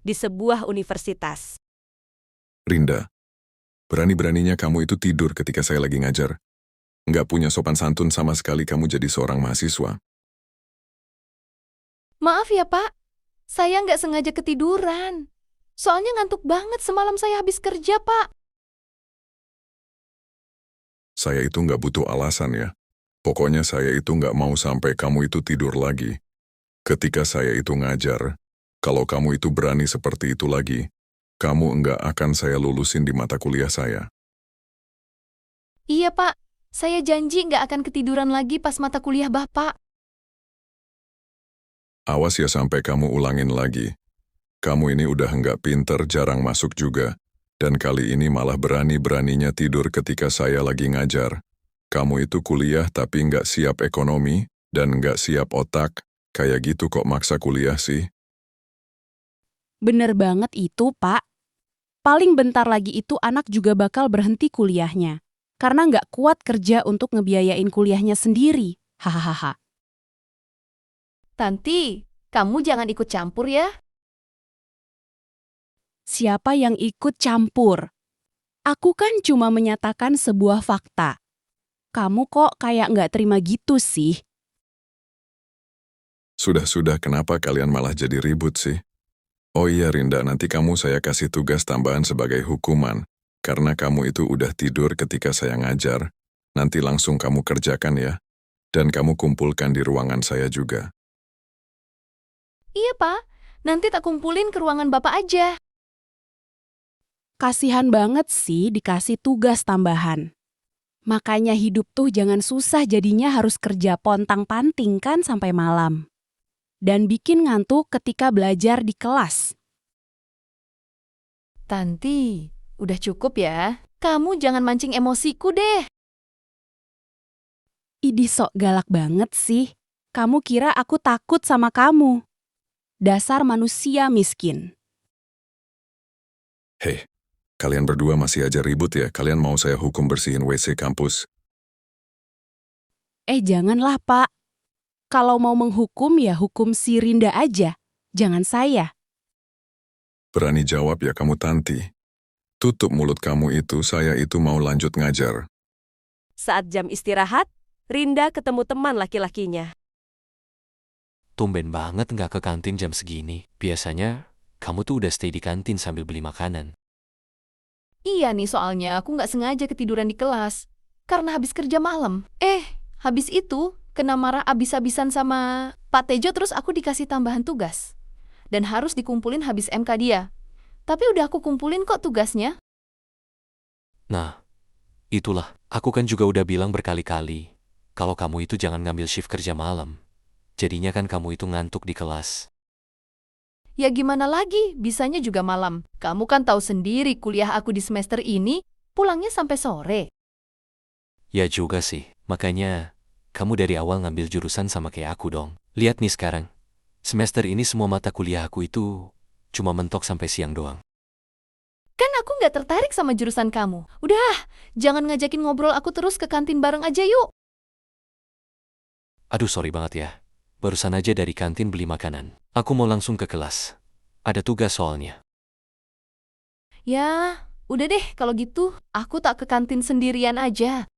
di sebuah universitas. Rinda, berani-beraninya kamu itu tidur ketika saya lagi ngajar. Nggak punya sopan santun sama sekali kamu jadi seorang mahasiswa. Maaf ya, Pak. Saya nggak sengaja ketiduran. Soalnya ngantuk banget semalam saya habis kerja, Pak. Saya itu nggak butuh alasan ya. Pokoknya saya itu nggak mau sampai kamu itu tidur lagi. Ketika saya itu ngajar, kalau kamu itu berani seperti itu lagi, kamu nggak akan saya lulusin di mata kuliah saya. Iya, Pak. Saya janji nggak akan ketiduran lagi pas mata kuliah Bapak. Awas ya sampai kamu ulangin lagi. Kamu ini udah nggak pinter, jarang masuk juga. Dan kali ini malah berani-beraninya tidur ketika saya lagi ngajar. Kamu itu kuliah tapi nggak siap ekonomi dan nggak siap otak. Kayak gitu kok maksa kuliah sih? Bener banget itu, Pak. Paling bentar lagi itu anak juga bakal berhenti kuliahnya. Karena nggak kuat kerja untuk ngebiayain kuliahnya sendiri. Hahaha. Tanti, kamu jangan ikut campur ya. Siapa yang ikut campur? Aku kan cuma menyatakan sebuah fakta. Kamu kok kayak nggak terima gitu sih? Sudah-sudah, kenapa kalian malah jadi ribut sih? Oh iya Rinda, nanti kamu saya kasih tugas tambahan sebagai hukuman. Karena kamu itu udah tidur ketika saya ngajar. Nanti langsung kamu kerjakan ya. Dan kamu kumpulkan di ruangan saya juga. Iya, Pak. Nanti tak kumpulin ke ruangan Bapak aja. Kasihan banget sih dikasih tugas tambahan. Makanya hidup tuh jangan susah jadinya harus kerja pontang-panting kan sampai malam. Dan bikin ngantuk ketika belajar di kelas. Tanti, udah cukup ya. Kamu jangan mancing emosiku deh. Idih sok galak banget sih. Kamu kira aku takut sama kamu. Dasar manusia miskin. Hei, kalian berdua masih aja ribut ya? Kalian mau saya hukum bersihin WC kampus? Janganlah Pak. Kalau mau menghukum ya hukum si Rinda aja. Jangan saya. Berani jawab ya kamu Tanti. Tutup mulut kamu itu, saya itu mau lanjut ngajar. Saat jam istirahat, Rinda ketemu teman laki-lakinya. Tumben banget nggak ke kantin jam segini. Biasanya, kamu tuh udah stay di kantin sambil beli makanan. Iya nih soalnya aku nggak sengaja ketiduran di kelas. Karena habis kerja malam. Habis itu kena marah abis-abisan sama Pak Tejo terus aku dikasih tambahan tugas. Dan harus dikumpulin habis MK dia. Tapi udah aku kumpulin kok tugasnya. Nah, itulah. Aku kan juga udah bilang berkali-kali. Kalau kamu itu jangan ngambil shift kerja malam. Jadinya kan kamu itu ngantuk di kelas. Ya gimana lagi, bisanya juga malam. Kamu kan tahu sendiri kuliah aku di semester ini pulangnya sampai sore. Ya juga sih. Makanya, kamu dari awal ngambil jurusan sama kayak aku dong. Lihat nih sekarang. Semester ini semua mata kuliah aku itu cuma mentok sampai siang doang. Kan aku nggak tertarik sama jurusan kamu. Udah, jangan ngajakin ngobrol aku terus ke kantin bareng aja yuk. Aduh sorry banget ya. Barusan aja dari kantin beli makanan. Aku mau langsung ke kelas. Ada tugas soalnya. Ya, udah deh kalau gitu aku tak ke kantin sendirian aja.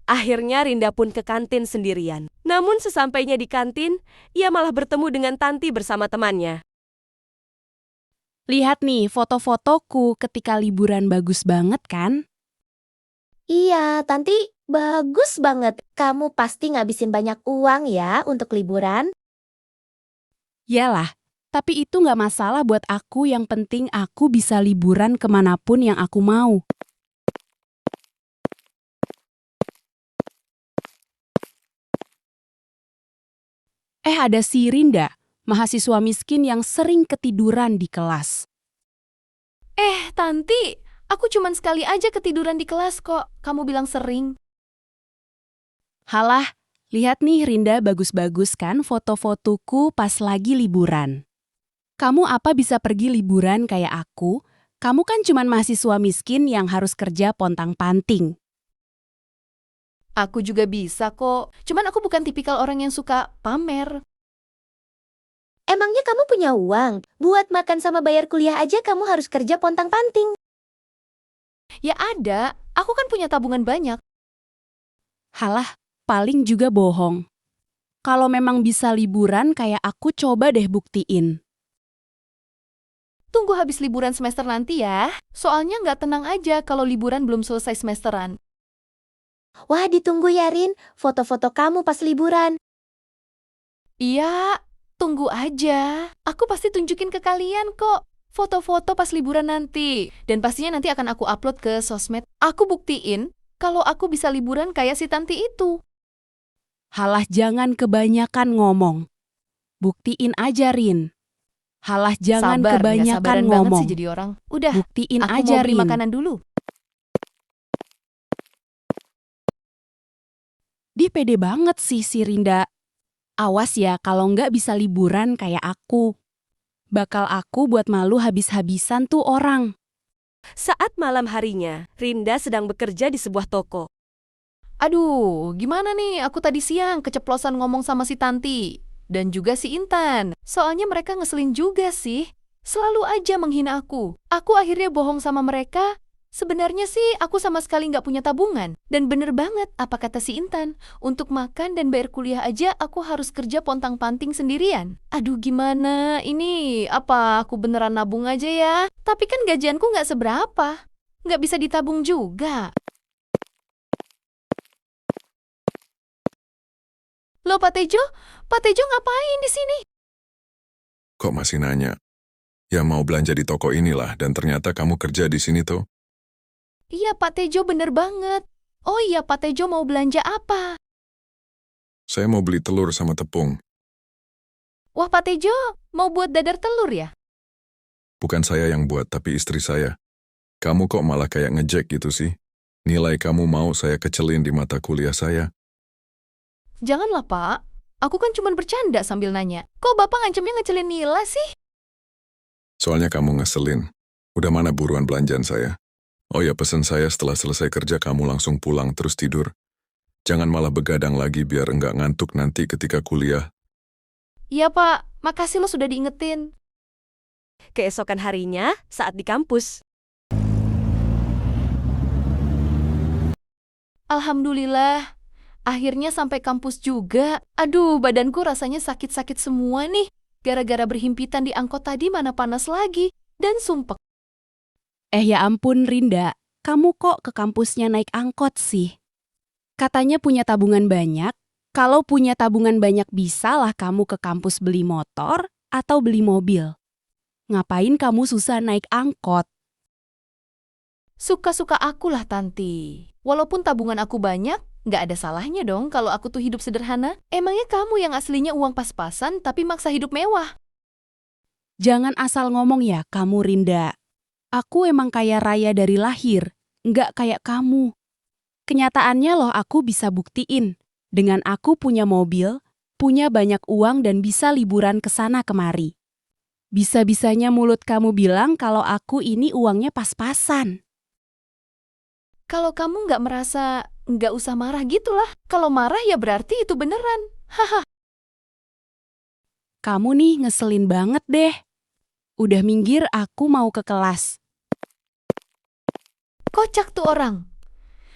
Akhirnya Rinda pun ke kantin sendirian. Namun sesampainya di kantin, ia malah bertemu dengan Tanti bersama temannya. Lihat nih foto-fotoku ketika liburan bagus banget kan? Iya, Tanti, bagus banget. Kamu pasti ngabisin banyak uang ya untuk liburan. Yalah, tapi itu nggak masalah buat aku, yang penting aku bisa liburan kemanapun yang aku mau. Ada si Rinda, mahasiswa miskin yang sering ketiduran di kelas. Tanti, aku cuman sekali aja ketiduran di kelas kok. Kamu bilang sering. Halah, lihat nih Rinda, bagus-bagus kan foto-fotoku pas lagi liburan. Kamu apa bisa pergi liburan kayak aku? Kamu kan cuman mahasiswa miskin yang harus kerja pontang-panting. Aku juga bisa kok. Cuman aku bukan tipikal orang yang suka pamer. Emangnya kamu punya uang? Buat makan sama bayar kuliah aja kamu harus kerja pontang-panting. Ya ada, aku kan punya tabungan banyak. Halah, paling juga bohong. Kalau memang bisa liburan kayak aku, coba deh buktiin. Tunggu habis liburan semester nanti ya. Soalnya nggak tenang aja kalau liburan belum selesai semesteran. Wah, ditunggu ya, Rin. Foto-foto kamu pas liburan. Iya, tunggu aja. Aku pasti tunjukin ke kalian kok. Foto-foto pas liburan nanti. Dan pastinya nanti akan aku upload ke sosmed. Aku buktiin kalau aku bisa liburan kayak si Tanti itu. Halah, jangan kebanyakan ngomong. Buktiin aja, Rin. Halah, jangan Sabar, nggak kebanyakan sabaran banget ngomong. sih jadi orang. Udah, Buktiin aku aja, mau beli Rin. makanan dulu. Dia pede banget sih si Rinda. Awas ya kalau nggak bisa liburan kayak aku. Bakal aku buat malu habis-habisan tuh orang. Saat malam harinya, Rinda sedang bekerja di sebuah toko. Aduh, gimana nih? Aku tadi siang keceplosan ngomong sama si Tanti. Dan juga si Intan. Soalnya mereka ngeselin juga sih. Selalu aja menghina aku. Aku akhirnya bohong sama mereka. Sebenarnya sih aku sama sekali nggak punya tabungan. Dan bener banget apa kata si Intan. Untuk makan dan bayar kuliah aja aku harus kerja pontang-panting sendirian. Aduh gimana? Ini apa aku beneran nabung aja ya? Tapi kan gajianku nggak seberapa. Nggak bisa ditabung juga. Loh Pak Tejo ngapain di sini? Kok masih nanya? Ya mau belanja di toko inilah dan ternyata kamu kerja di sini tuh. Iya Pak Tejo bener banget. Oh iya Pak Tejo mau belanja apa? Saya mau beli telur sama tepung. Wah Pak Tejo mau buat dadar telur ya? Bukan saya yang buat, tapi istri saya. Kamu kok malah kayak ngejek gitu sih? Nilai kamu mau saya kecelin di mata kuliah saya? Janganlah Pak. Aku kan cuma bercanda sambil nanya. Kok Bapak ngancemnya ngecelin nilai sih? Soalnya kamu ngeselin. Udah mana buruan belanjaan saya? Oh ya, pesan saya setelah selesai kerja kamu langsung pulang terus tidur. Jangan malah begadang lagi biar enggak ngantuk nanti ketika kuliah. Iya Pak, makasih lo sudah diingetin. Keesokan harinya, saat di kampus. Alhamdulillah, akhirnya sampai kampus juga. Aduh, badanku rasanya sakit-sakit semua nih. Gara-gara berhimpitan di angkot tadi mana panas lagi. Dan sumpek. Ya ampun Rinda, kamu kok ke kampusnya naik angkot sih? Katanya punya tabungan banyak. Kalau punya tabungan banyak bisalah kamu ke kampus beli motor atau beli mobil. Ngapain kamu susah naik angkot? Suka-suka akulah Tanti. Walaupun tabungan aku banyak, nggak ada salahnya dong kalau aku tuh hidup sederhana. Emangnya kamu yang aslinya uang pas-pasan tapi maksa hidup mewah? Jangan asal ngomong ya kamu Rinda. Aku emang kaya raya dari lahir, nggak kayak kamu. Kenyataannya loh aku bisa buktiin. Dengan aku punya mobil, punya banyak uang dan bisa liburan ke sana kemari. Bisa-bisanya mulut kamu bilang kalau aku ini uangnya pas-pasan. Kalau kamu nggak merasa, nggak usah marah gitulah. Kalau marah ya berarti itu beneran. Haha. Kamu nih ngeselin banget deh. Udah minggir aku mau ke kelas. Kocak tuh orang.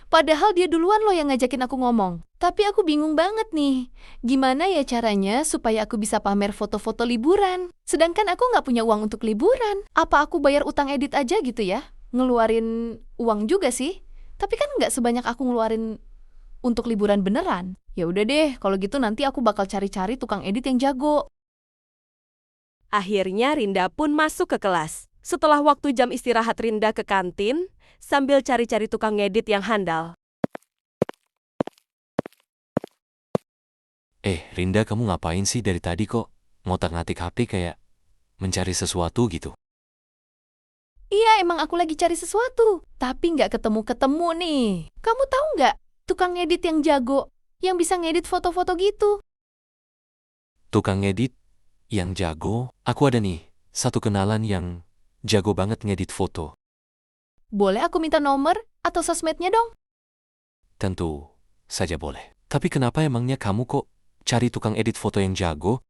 Padahal dia duluan loh yang ngajakin aku ngomong. Tapi aku bingung banget nih. Gimana ya caranya supaya aku bisa pamer foto-foto liburan? Sedangkan aku nggak punya uang untuk liburan. Apa aku bayar utang edit aja gitu ya? Ngeluarin uang juga sih. Tapi kan nggak sebanyak aku ngeluarin untuk liburan beneran. Ya udah deh, kalau gitu nanti aku bakal cari-cari tukang edit yang jago. Akhirnya Rinda pun masuk ke kelas. Setelah waktu jam istirahat Rinda ke kantin, sambil cari-cari tukang ngedit yang handal. Rinda kamu ngapain sih dari tadi kok? Ngotak-ngatik HP kayak mencari sesuatu gitu. Iya, emang aku lagi cari sesuatu. Tapi nggak ketemu-ketemu nih. Kamu tahu nggak tukang ngedit yang jago, yang bisa ngedit foto-foto gitu? Tukang ngedit yang jago, aku ada nih, satu kenalan yang jago banget ngedit foto. Boleh aku minta nomor atau sosmednya dong? Tentu saja boleh. Tapi kenapa emangnya kamu kok cari tukang edit foto yang jago?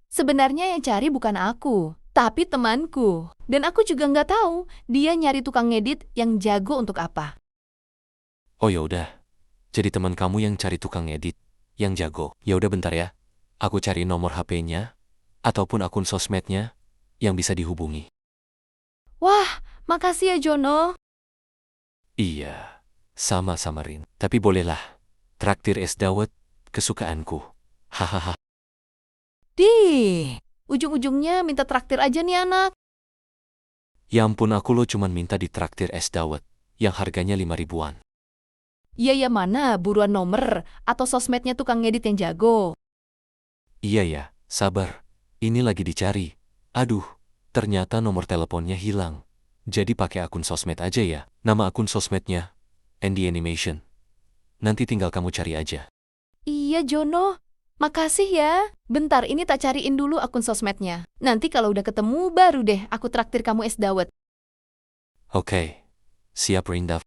Sebenarnya yang cari bukan aku, tapi temanku. Dan aku juga nggak tahu dia nyari tukang ngedit yang jago untuk apa. Oh ya udah. Jadi teman kamu yang cari tukang edit, yang jago. Ya udah bentar ya. Aku cari nomor HP-nya ataupun akun sosmednya yang bisa dihubungi. Wah, makasih ya Jono. Iya, sama-sama Rin. Tapi bolehlah, traktir es dawet kesukaanku. Hahaha. Ujung-ujungnya minta traktir aja nih anak. Ya ampun aku lo cuman minta ditraktir es dawet yang harganya 5 ribuan. Iya mana, buruan nomor atau sosmednya tukang ngedit yang jago. Iya ya, sabar. Ini lagi dicari. Aduh, ternyata nomor teleponnya hilang. Jadi pakai akun sosmed aja ya. Nama akun sosmednya, Andy Animation. Nanti tinggal kamu cari aja. Iya Jono, makasih ya. Bentar, ini tak cariin dulu akun sosmednya. Nanti kalau udah ketemu, baru deh aku traktir kamu es dawet. Oke, siap Rinda.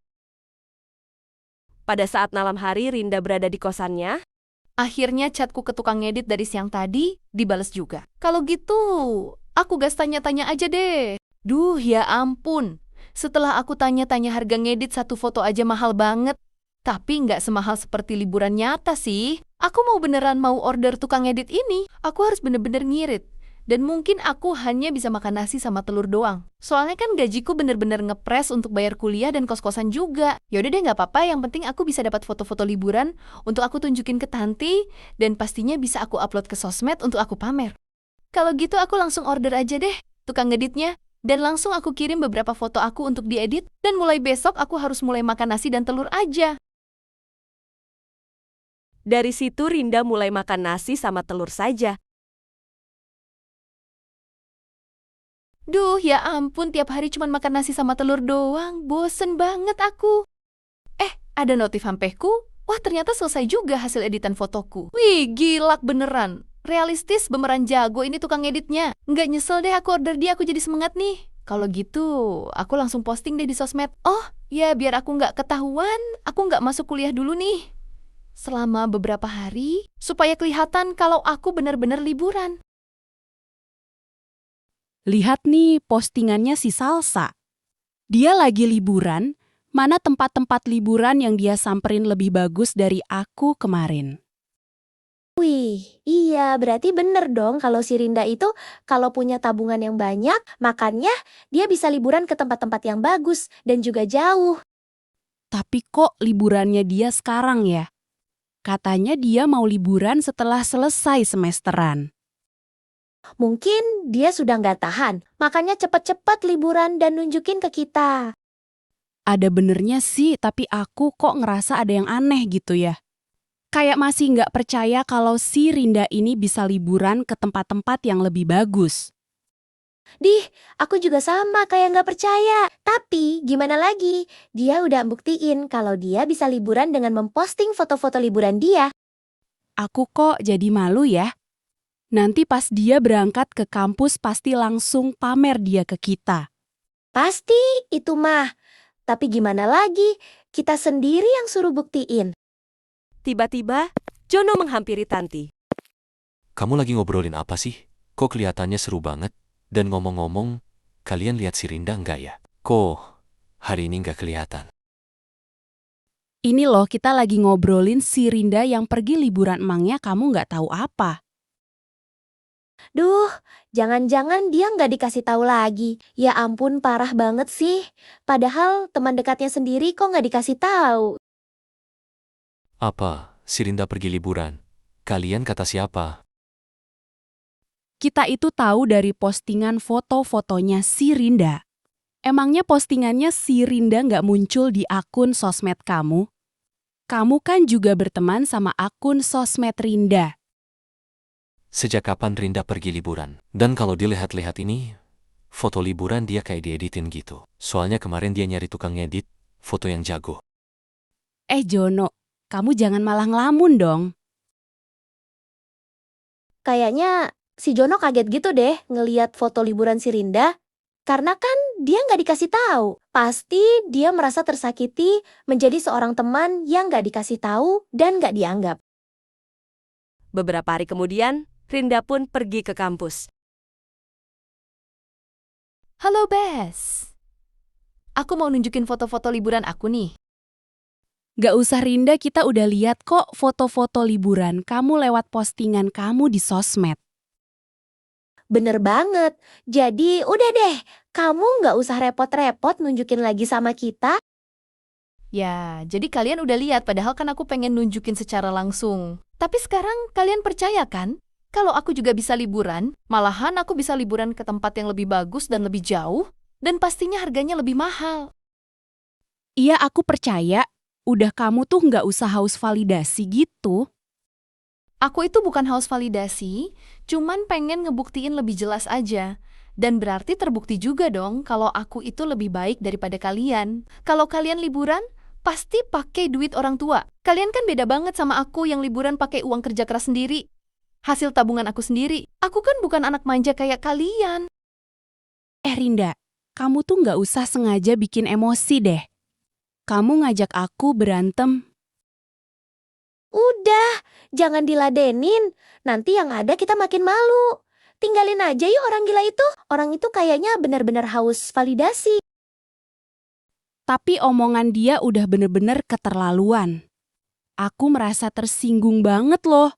Pada saat malam hari Rinda berada di kosannya, Akhirnya chatku ke tukang ngedit dari siang tadi dibales juga. Kalau gitu, aku gas tanya-tanya aja deh. Duh, ya ampun. Setelah aku tanya-tanya harga ngedit satu foto aja mahal banget. Tapi nggak semahal seperti liburan nyata sih. Aku mau order tukang ngedit ini. Aku harus bener-bener ngirit. Dan mungkin aku hanya bisa makan nasi sama telur doang. Soalnya kan gajiku bener-bener ngepres untuk bayar kuliah dan kos-kosan juga. Yaudah deh nggak apa-apa, yang penting aku bisa dapat foto-foto liburan untuk aku tunjukin ke Tanti, dan pastinya bisa aku upload ke sosmed untuk aku pamer. Kalau gitu aku langsung order aja deh tukang ngeditnya, dan langsung aku kirim beberapa foto aku untuk diedit, dan mulai besok aku harus mulai makan nasi dan telur aja. dari situ Rinda mulai makan nasi sama telur saja. Duh, ya ampun, tiap hari cuma makan nasi sama telur doang. Bosen banget aku. Ada notif HP-ku. Wah, ternyata selesai juga hasil editan fotoku. Wih, gilak beneran. Realistis, beneran jago ini tukang editnya. Nggak nyesel deh aku order dia, aku jadi semangat nih. Kalau gitu, aku langsung posting deh di sosmed. Oh, ya biar aku nggak ketahuan, aku nggak masuk kuliah dulu nih. Selama beberapa hari, supaya kelihatan kalau aku bener-bener liburan. Lihat nih postingannya si Salsa. Dia lagi liburan, mana tempat-tempat liburan yang dia samperin lebih bagus dari aku kemarin. Wih, iya berarti bener dong kalau si Rinda itu kalau punya tabungan yang banyak, makanya dia bisa liburan ke tempat-tempat yang bagus dan juga jauh. Tapi kok liburannya dia sekarang ya? Katanya dia mau liburan setelah selesai semesteran. Mungkin dia sudah nggak tahan, makanya cepet-cepet liburan dan nunjukin ke kita. Ada benernya sih, tapi aku kok ngerasa ada yang aneh gitu ya. Kayak masih nggak percaya kalau si Rinda ini bisa liburan ke tempat-tempat yang lebih bagus. Aku juga sama kayak nggak percaya. Tapi gimana lagi? Dia udah buktiin kalau dia bisa liburan dengan memposting foto-foto liburan dia. Aku kok jadi malu ya. Nanti pas dia berangkat ke kampus pasti langsung pamer dia ke kita. Pasti itu mah. Tapi gimana lagi? Kita sendiri yang suruh buktiin. Tiba-tiba, Jono menghampiri Tanti. Kamu lagi ngobrolin apa sih? Kok kelihatannya seru banget? Dan ngomong-ngomong, kalian lihat si Rinda nggak ya? Kok hari ini nggak kelihatan? Ini loh kita lagi ngobrolin si Rinda yang pergi liburan emangnya kamu nggak tahu apa. Duh, jangan-jangan dia nggak dikasih tahu lagi. Ya ampun, parah banget sih. Padahal teman dekatnya sendiri kok nggak dikasih tahu. Apa, si Rinda pergi liburan? Kalian kata siapa? Kita itu tahu dari postingan foto-fotonya si Rinda. Emangnya postingannya si Rinda nggak muncul di akun sosmed kamu? Kamu kan juga berteman sama akun sosmed Rinda. Sejak kapan Rinda pergi liburan? Dan kalau dilihat-lihat ini, foto liburan dia kayak dieditin gitu. Soalnya kemarin dia nyari tukang ngedit, foto yang jago. Jono, kamu jangan malah ngelamun dong. Kayaknya si Jono kaget gitu deh ngeliat foto liburan si Rinda. Karena kan dia nggak dikasih tahu. Pasti dia merasa tersakiti menjadi seorang teman yang nggak dikasih tahu dan nggak dianggap. Beberapa hari kemudian, Rinda pun pergi ke kampus. Halo, Bes. Aku mau nunjukin foto-foto liburan aku nih. Gak usah Rinda, kita udah lihat kok foto-foto liburan kamu lewat postingan kamu di sosmed. Bener banget. Jadi udah deh, kamu nggak usah repot-repot nunjukin lagi sama kita. Ya, jadi kalian udah lihat padahal kan aku pengen nunjukin secara langsung. Tapi sekarang kalian percaya kan? Kalau aku juga bisa liburan, malahan aku bisa liburan ke tempat yang lebih bagus dan lebih jauh, dan pastinya harganya lebih mahal. Iya, aku percaya. Udah kamu tuh nggak usah haus validasi gitu. Aku itu bukan haus validasi, cuman pengen ngebuktiin lebih jelas aja. Dan berarti terbukti juga dong kalau aku itu lebih baik daripada kalian. Kalau kalian liburan, pasti pakai duit orang tua. Kalian kan beda banget sama aku yang liburan pakai uang kerja keras sendiri. Hasil tabungan aku sendiri. Aku kan bukan anak manja kayak kalian. Rinda, kamu tuh nggak usah sengaja bikin emosi deh. Kamu ngajak aku berantem. Udah, jangan diladenin. Nanti yang ada kita makin malu. Tinggalin aja yuk orang gila itu. Orang itu kayaknya benar-benar haus validasi. Tapi omongan dia udah bener-bener keterlaluan. Aku merasa tersinggung banget loh.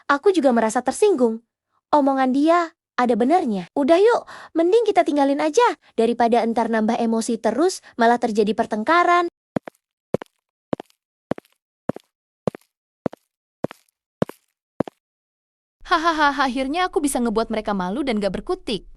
Aku juga merasa tersinggung. Omongan dia ada benernya. Udah yuk, mending kita tinggalin aja. Daripada entar nambah emosi terus, malah terjadi pertengkaran. Hahaha, akhirnya aku bisa ngebuat mereka malu dan gak berkutik.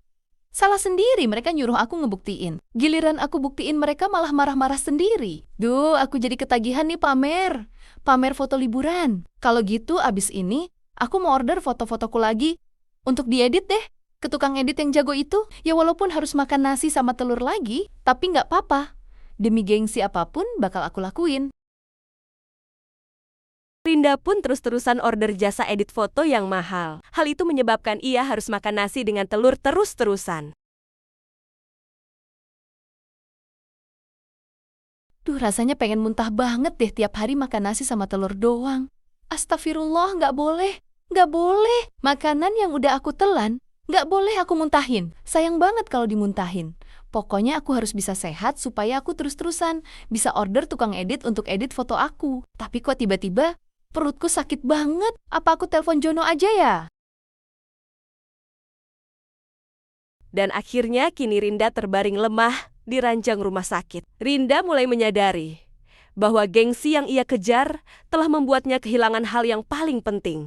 Salah sendiri mereka nyuruh aku ngebuktiin. Giliran aku buktiin mereka malah marah-marah sendiri. Duh, aku jadi ketagihan nih pamer. Pamer foto liburan. Kalau gitu abis ini, aku mau order foto-fotoku lagi. Untuk diedit deh. Ke tukang edit yang jago itu. Ya walaupun harus makan nasi sama telur lagi, tapi nggak apa-apa. Demi gengsi apapun bakal aku lakuin. Rinda pun terus-terusan order jasa edit foto yang mahal. Hal itu menyebabkan ia harus makan nasi dengan telur terus-terusan. Duh, rasanya pengen muntah banget deh tiap hari makan nasi sama telur doang. Astagfirullah, nggak boleh. Nggak boleh. Makanan yang udah aku telan, nggak boleh aku muntahin. Sayang banget kalau dimuntahin. Pokoknya aku harus bisa sehat supaya aku terus-terusan bisa order tukang edit untuk edit foto aku. Tapi kok tiba-tiba perutku sakit banget. Apa aku telepon Jono aja ya? Dan akhirnya kini Rinda terbaring lemah di ranjang rumah sakit. Rinda mulai menyadari bahwa gengsi yang ia kejar telah membuatnya kehilangan hal yang paling penting.